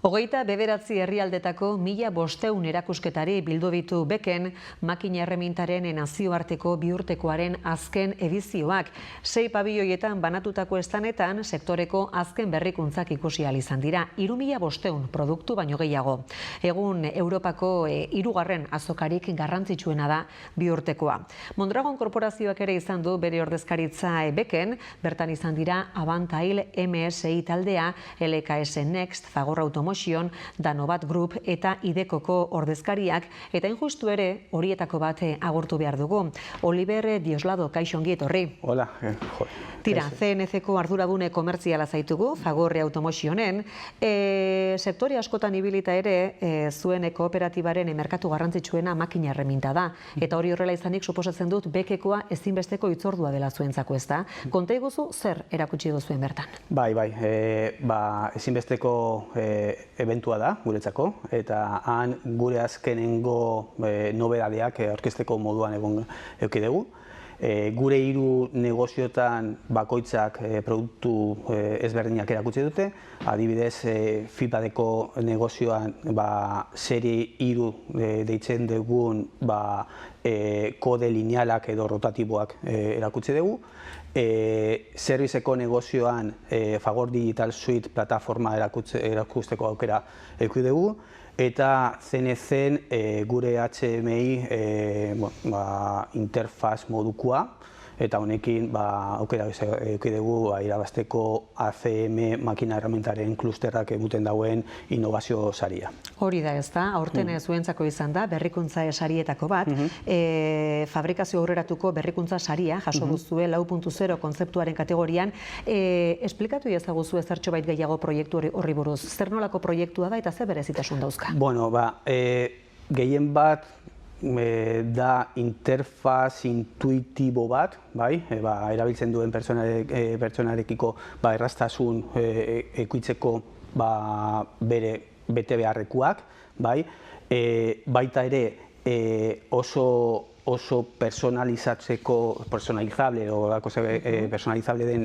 29 herrialdetako 1500 erakusketari bildu ditu beken makina erremintaren nazioarteko bihurtekoaren azken edizioak. 6 pabiloietan banatutako estanetan sektoreko azken berrikuntzak ikusi ahal izan dira. 3500 produktu baino gehiago. Egun Europako 3. azokarik garrantzitsuena da bihurtekoa. Mondragon korporazioak ere izan du bere ordezkaritza beken, bertan izan dira Avantail, MSI taldea, LKS Next, Fagor Automotion, Danovat Group eta Idekoko ordezkariak, eta injustu ere horietako bat agurtu behar dugu. Oliver Dioslado, kaixo ongi etorri. Hola. Tira, CNC-ko arduradune komertziala zaitugu, Fagor Automotionen, sektore askotan ibilita ere zuen kooperatibaren merkatu garrantzitsuena makina erreminta da, eta hori horrela izanik suposatzen dut bekekoa ezinbesteko hitzordua dela zuentzako, ez da? Konta iguzu zer erakutsi duzuen bertan? Bai, ezinbesteko eventua da guretzako, eta han gure azkenengo nobedadeak aurkezteko moduan eduki dugu. Gure 3 negozioetan bakoitzak produktu ezberdinak erakutsi dute. Adibidez, FIPADeko negozioan serie 3 deitzen dugun kode linealak edo rotatiboak erakutsi dugu. Serviceko negozioan Fagor Digital Suite plataforma erakusteko aukera eduki dugu, eta CNC-en gure HMI interfaz modukoa, eta honekin aukera eduki dugu irabazteko ACM makina erramintaren klusterrak egiten dauen innovazio saria. Hori da, ez da, aurten zuentzako izan da, berrikuntza sarietako bat, fabrikazio aurreratuko berrikuntza saria, jaso duzue 4.0 kontzeptuaren kategorian, esplikatu ezaguzu ezertxo bait gehiago proiektu horri buruz, zer nolako proiektua da eta ze berezitasun dauzka? Bueno, gehien bat da interfaz intuitibo bat, erabiltzen duen pertsonarekiko erraztasun ekoitzeko bere bete beharrekuak, baita ere oso personalizable den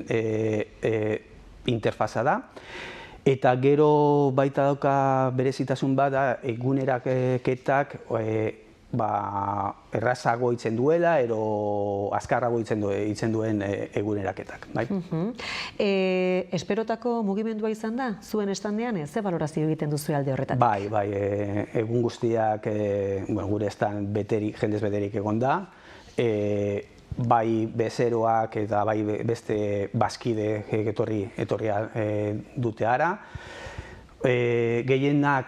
interfaza da. Eta gero baita dauka berezitasun bat da eguneraketak errazago itzen duela, ero azkarrago itzen duen eguneraketak. Esperotako mugimendua izan da, zuen estandean, ze balorazio egiten duzu alde horretatik? Bai, egun guztiak gure estan jendez beterik egon da, bai bezeroak eta bai beste bazkide etorria dute ara. Gehienak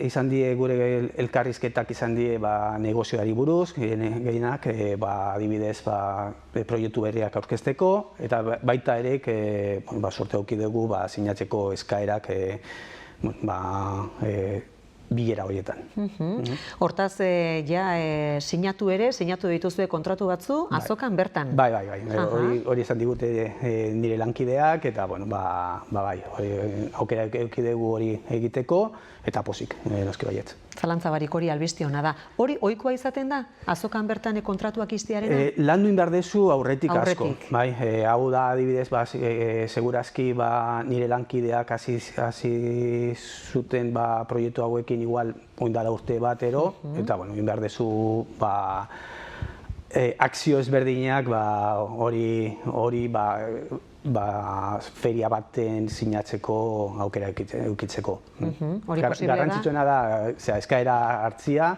izan die gure elkarrizketak izan die negozioari buruz, gehienak adibidez proiektu berriak aurkezteko, eta baita ere sorte auki dugu sinatzeko eskaerak bilera horietan. Hortaz, sinatu dituzue kontratu batzu, azokan bertan? Bai, hori esan digute nire lankideak, eta aukera eduki dugu hori egiteko, eta pozik, noski baietz. Zalantza barik hori albiste hona da. Hori ohikoa izaten da, azokan bertan kontratuak iztearena? Landu behar dezu aurretik asko. Hau da, adibidez, segurazki nire lankideak hasi zuten proiektu hauekin igual oindala urte batero, eta behar dezu akzio ezberdinak hori feria baten sinatzeko aukera eukitzeko. Garrantzitsuena da eskaera hartzia,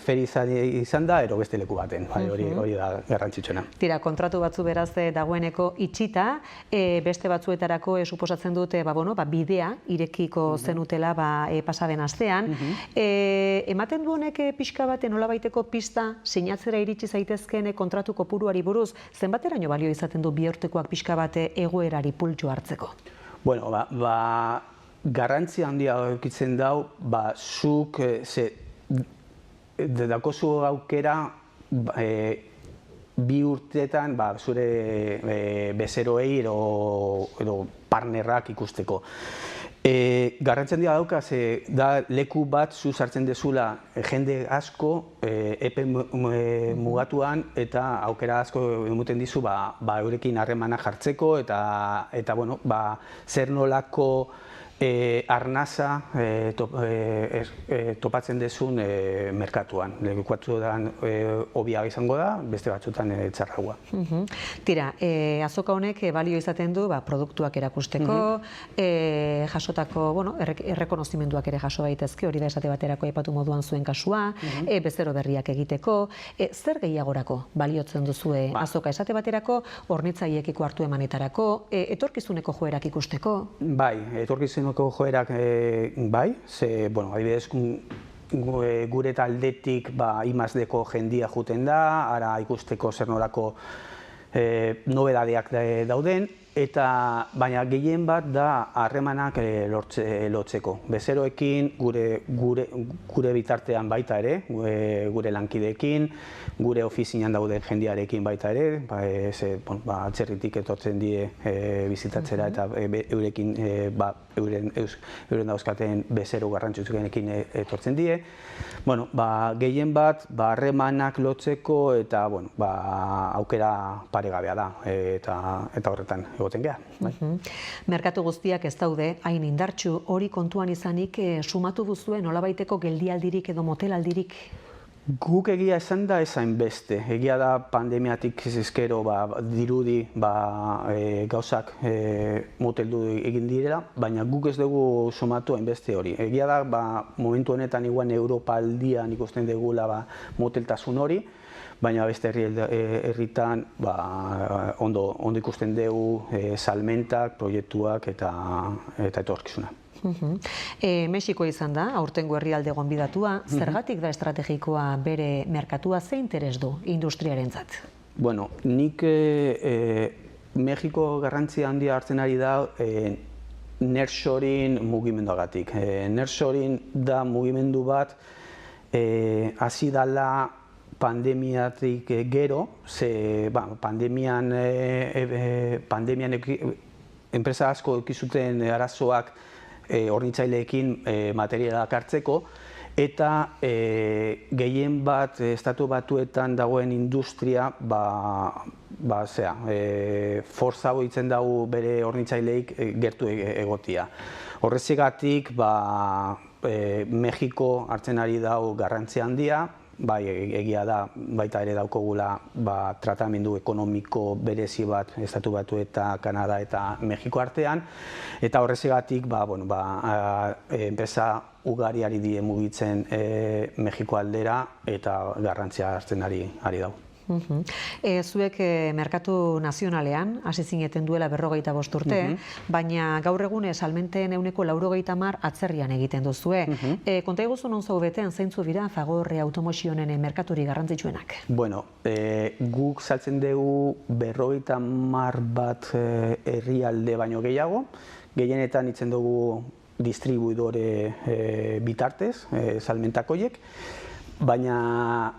feri izan da, ero beste leku baten, hori da garrantzitsuena. Tira, kontratu batzu beraz dagoeneko itxita, beste batzuetarako suposatzen dute bidea irekiko zenutela pasaden astean. Ematen du honek pixka baten nolabaiteko pista sinatzera iritsi zaitezkeen kontratu kopuruari buruz, zenbateraino balio izaten du bihurtekoak pixka bate egoerari pultsu hartzeko? Bueno, garrantzia handia eukitzen dau, zuk dakozu aukera bi urteetan zure bezeroei edo partnerrak ikusteko. Garrantzia handia dauka, da leku bat zu sartzen dezula jende asko epe mugatuan, eta aukera asko emuten dizu eurekin harremana jartzeko, eta zer nolako arnaza topatzen dezun merkatuan. Batzuetan hobia izango da, beste batzuetan txarragoa. Tira, azoka honek balio izaten du produktuak erakusteko, jasotako errekonozimenduak ere jaso daitezke, hori da esate baterako aipatu moduan zuen kasua, bezero berriak egiteko. Zer gehiagorako baliotzen duzue azoka esate baterako, hornitzaileekiko hartu emanetarako, etorkizuneko joerak ikusteko? Bai, etorkizuneko joerak bai, ze, adibidez, gure taldetik I+D-ko jendia juten da, ara ikusteko zer norako nobedadeak dauden, baina gehien bat da harremanak lotzeko. Bezeroekin, gure bitartean baita ere, gure lankideekin, gure ofizinan dauden jendiarekin baita ere, atzerritik etortzen die bizitatzera eta eurekin euren dauzkaten bezero garrantzitsuenekin etortzen die. Gehien bat harremanak lotzeko eta aukera paregabea da eta horretan egoten geha. Merkatu guztiak ez daude, hain indartsu, hori kontuan izanik sumatu duzue nolabaiteko geldialdirik edo motelaldirik? Guk egia esan da ezain beste. Egia da pandemiatik ezkero dirudi gauzak moteldu egin direla, baina guk ez dugu sumatu hainbeste hori. Egia da momentu honetan igual Europa aldian ikusten dugula moteltasun hori, baina beste herritan ondo ikusten dugu salmentak, proiektuak eta etorkizuna. Mexiko izan da, aurtengo herrialde gonbidatua, zergatik da estrategikoa bere merkatua, ze interes du industriarentzat? Nik Mexiko garrantzia handia hartzen ari da nearshoring mugimenduagatik. Nearshoring da mugimendu bat hasi dela pandemiatik gero, ze pandemian enpresa asko ekizuten arazoak hornitzaileekin materialak hartzeko, eta gehien bat estatu batuetan dagoen industria forza boitzen dugu bere hornitzaileik gertu egotia. Horrezegatik Mexiko hartzen ari dago garrantzia handia, egia da baita ere daukogula tratamendu ekonomiko berezi bat estatu batu eta Kanada eta Mexiko artean, eta horrezegatik enpresa ugari ari die mugitzen Mexiko aldera eta garrantzia hartzen ari dago. Zuek merkatu nazionalean, hasi zineten duela 55 urte, baina gaur egun salmenten 90% atzerrian egiten duzue. Konta iguzu non zaudeten, zeintzu dira Fagor automozionen merkaturi garrantzitsuenak? Guk saltzen dugu 50 herrialde baino gehiago, gehienetan itzen dugu distribuidore bitartez, salmentakoiek, baina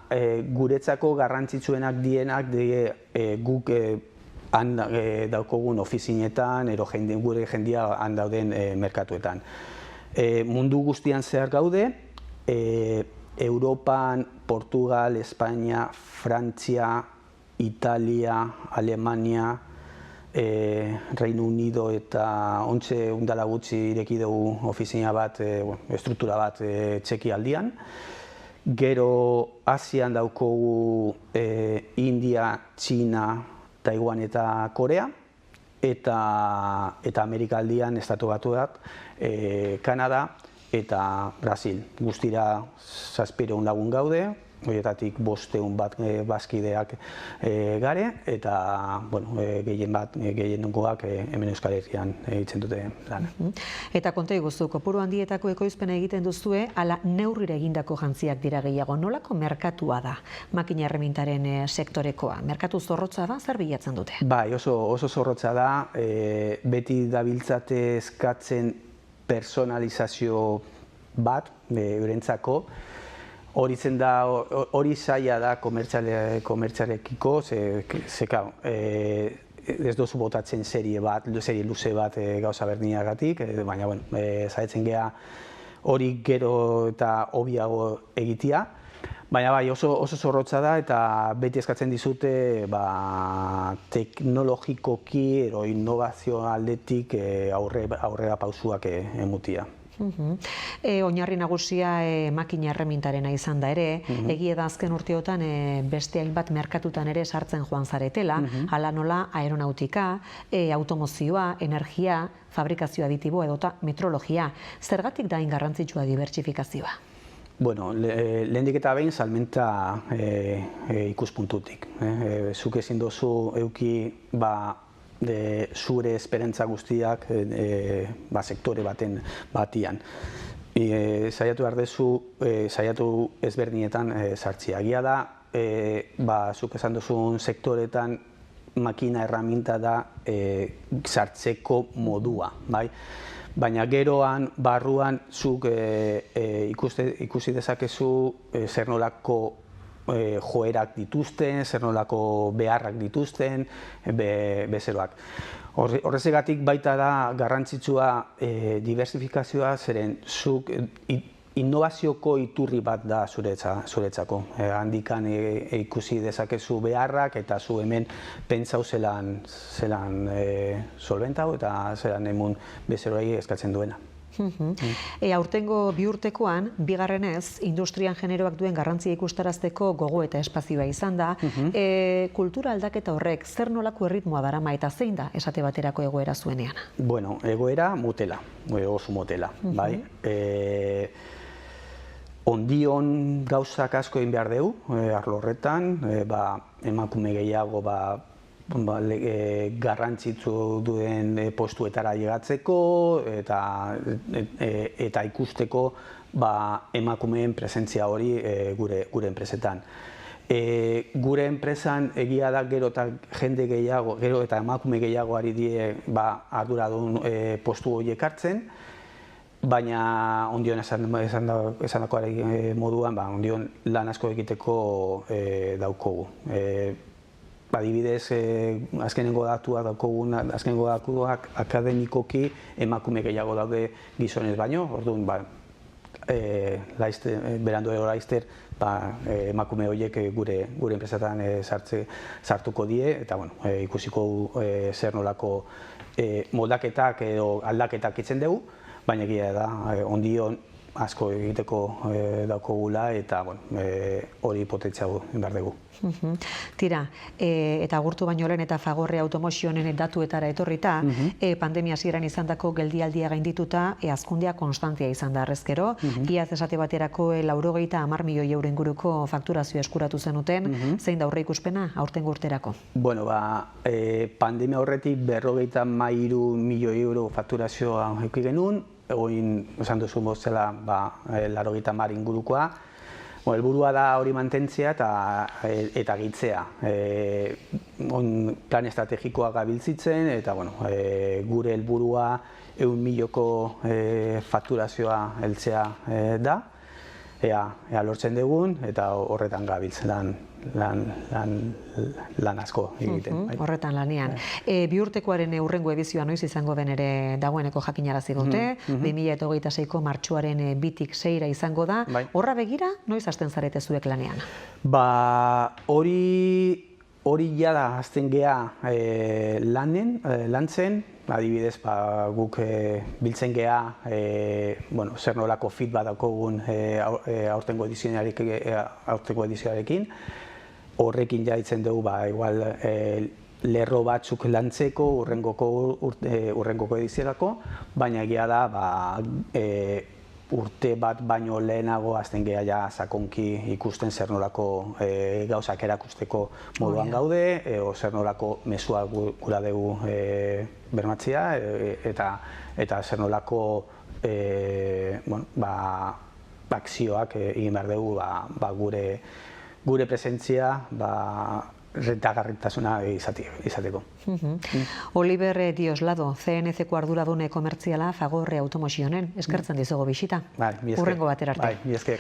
guretzako garrantzitsuenak dienak guk daukogun ofizinetan, gure jendia han dauden merkatuetan. Mundu guztian zehar gaude, Europan, Portugal, Espainia, Frantzia, Italia, Alemania, Reino Unido eta ontxe undala gutxi ireki dugu ofizina bat, estruktura bat Txekialdian. Gero Asian daukogu India, Txina, Taiwan eta Korea, eta Amerika aldian estatu batuak, Kanada eta Brasil. Guztira 700 lagun gaude, horietatik 500 bazkideak gare, eta gehiengoak hemen Euskal Herrian egiten dute lan. Eta konta iguzu, kopuru handietako ekoizpena egiten duzue, ala neurrira egindako jantziak dira gehiago. Nolako merkatua da makina erremintaren sektorekoa? Merkatu zorrotza da, zer bilatzen dute? Bai, oso zorrotza da, beti dabiltzate eskatzen personalizazio bat, eurentzako. Hori zaila da komertzialekiko, ez dozu botatzen serie luze bat gauza berdinagatik, baina zaitzen geha hori gero eta hobiago egitea. Baina bai, oso zorrotza da eta beti eskatzen dizute teknologikoki edo innovazio aldetik aurrera pausuak emutia. Oinarri nagusia makina erremintarena izan da ere, egia da azken urteotan beste hainbat merkatutan ere sartzen joan zaretela, hala nola aeronautika, automozioa, energia, fabrikazio aditibo edota metrologia. Zergatik da hain garrantzitsua dibertsifikazioa? Bueno, lehendik eta behin salmenta ikuspuntutik. Zuk ezin dozu euki zure esperantza guztiak sektore batian. Saiatu behar duzu, saiatu ezberdinetan sartzea. Egia da, zuk esan duzun sektoretan makina erraminta da sartzeko modua, bai? Baina geroan, barruan, zuk ikusi dezakezu zer nolako joerak dituzten, zer nolako beharrak dituzten, bezeroak. Horrezegatik baita da garrantzitsua diversifikazioa, zeren zuk innovazioko iturri bat da zuretzako. Handikan ikusi dezakezu beharrak eta zu hemen pentsau zelan solventau eta zelan emun bezeroei eskatzen duena. Aurtengo biurtekoan, bigarrenez, industrian generoak duen garrantzia ikustarazteko gogo eta espazioa izan da. Kultura aldaketa horrek zer nolako erritmoa darama eta zein da esate baterako egoera zuenean? Bueno, egoera motela, oso motela, bai. Ondion gauzak asko egin behar dugu, arlo horretan, emakume gehiago garrantzitsu duen postuetara llegatzeko eta ikusteko emakumeen presentzia hori gure enpresetan. Gure enpresan egia da gero eta jende gehiago, gero eta emakume gehiago ari die arduradun postu horiek hartzen, baina ondion esandakoari moduan, ondion lan asko egiteko daukogu. Adibidez, azkenengo datuak akademikoki emakume gehiago daude gizonez baino, orduan berandu ero laizter emakume horiek gure enpresetan sartuko die, eta ikusiko zer nolako moldaketak edo aldaketak itzen dugu, baina egia da, ondion asko egiteko daukogula eta hori potentziago behar dugu. Tira, eta agurtu baino lehen eta Fagorre Automozionen datuetara etorrita, pandemia hasieran izandako geldialdia gaindituta, hazkundea konstantea izan da arrezkero, iaz esate baterako 90 milioi euro inguruko fakturazio eskuratu zenuten, zein da aurreikuspena aurtengo urterako? Bueno, pandemia horretik 53 milioi euro fakturazioa eduki genuen, egoin, esan duzu mozela, 90 ingurukoa. Helburua da hori mantentzea eta gitzea. Plan estrategikoa gabiltzitzen eta gure helburua 100 milioko fakturazioa heltzea da. Ea lortzen dugun eta horretan gabiltzen lan asko egiten. Horretan lanean. Biurtekoaren hurrengo edizioa noiz izango den ere dagoeneko jakinarazi dute, 2026ko martxoaren 2tik 6 izango da. Horra begira, noiz hasten zarete zuek lanean? Hori jada hasten gea lantzen, adibidez guk biltzen gea zer nolako feedback daukogun aurtengo edizioarekin. Horrekin jaitzen dugu igual lerro batzuk lantzeko urrengoko ediziorako, baina egia da urte bat baino lehenago hasten gea ja sakonki ikusten zer nolako gauzak erakusteko moduan gaude, zer nolako mezua gura dugu bermatzea eta zer nolako akzioak egin behar dugu gure presentzia rentagarritasuna izateko. Oliver Dioslado, CNC-ko arduradune komertziala Fagorre Automozionen, eskertzen dizugu bisita. Hurrengo batera arte. Bai, mi esker.